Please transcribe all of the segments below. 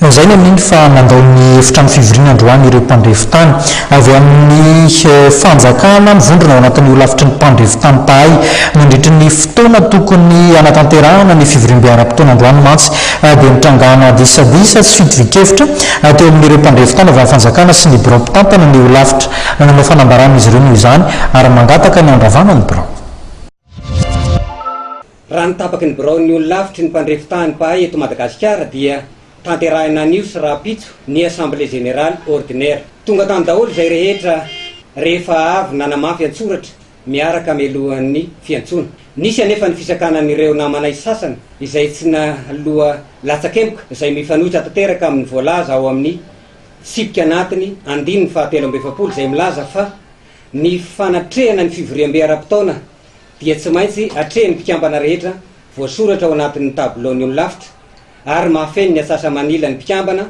Zay ny amin'iny fa nandao ny efitrano fivoriana androany ireo mpandrevitany avy amin'ny fanjakana mivondrona ao anatin'ny olafitry ny mpandrevitany tahay nandritra ny fotoana tokony anatanterahana ny fivoriam-biara-potoana androany mantsy dia mitrangana disadisa sy fitovin-kevitra teo amin'ireo mpandrevitany avy amin'ny fanjakana sy ny birao mpitantana ny olafitra nanao fanambaran'izy ireo noho izany ary mangataka ny andravana ny birao. Raha nitapaky ny birao ny olo-lavitry ny mpandrevitany pahay eto Madagasikara dia tanterahina an'io sy rapitso ny assemblée générale ordinaire. Tonga tany daholo izay rehetra rehefa avy nanamafy antsoratra miaraka amilohan'ny fiantsona. Nisy anefa ny fisakanan'ireo namanay sasany izay tsy naloha latsakempoka izay mifanohitra tanteraka amin'ny voalaza ao amin'ny sipika anatiny 7/7 izay milaza fa ny fanatrehana ny fivoriam-biara-potoana dia tsy maintsy atrehan'ny mpikambana rehetra voasoratra ao anatin'ny tableau-ny olo-lavitra ary mahafeny ny atsasa manila ny mpikambana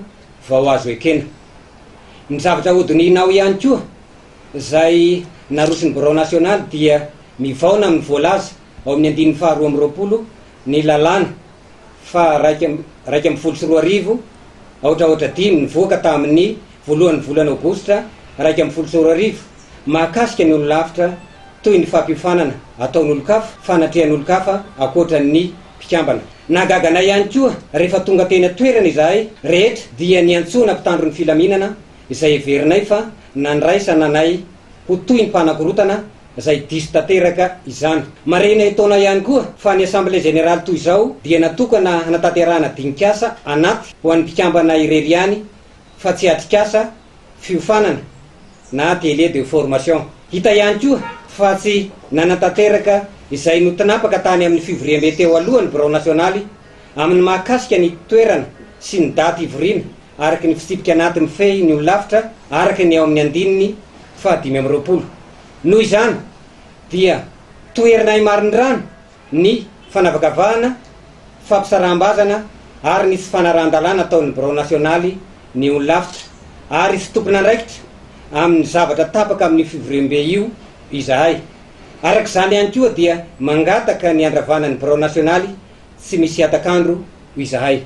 vao azo ekena. Ny zavatra hodininao ihany koa izay narosiny birao nasionaly dia mivaona amin'ny voalaza ao amin'ny 5/12 ny lalàna fa 1/12 ohatraohatra 5 nivoaka tamin'ny voalohan'ny volana aogositra 1/12 mahakasika ny olo-lavitra toy ny fampiofanana ataon'olo-kafa fanatrehan'olo-kafa akoatran'ny mpikambana. Nagagana ihany koa rehefa tonga teny atoerana izahay rehetra dia niantsona mpitandro ny filaminana izay everinay fa nandraisana anay ho toy ny mpanakorotana izay diso tanteraka izany. Marena etaona ihany koa fa ny assemblée générale toy izao dia natokana hanatanterahana dinikasa anaty ho an'ny mpikambana irery ihany fa tsy atrikasa fiofanana na délai de formation. Hita ihany koa fa tsy nanatanteraka izay notinapaka tany amin'ny fivoriam-be teo alohan'ny birao nasionaly amin'ny mahakasika ny toerana sy ny daty ivoriana araky ny fisipika anatin'ny fey ny olo-lavitra araky ny ao amin'ny 5/20. Noho izany dia toerinay marindrano ny fanavakavahana fampisaraham-bazana ary nisy fanarahn-dalàna ataon'ny birao nasionaly ny olo-lavitra ary sy tompona andraikitra amin'ny zavatra tapaka amin'ny fivoriam-be io izahay. Araka izany ihany koa dia mangataka ny andravana ny birao nasionaly tsy misy atakandro izahay.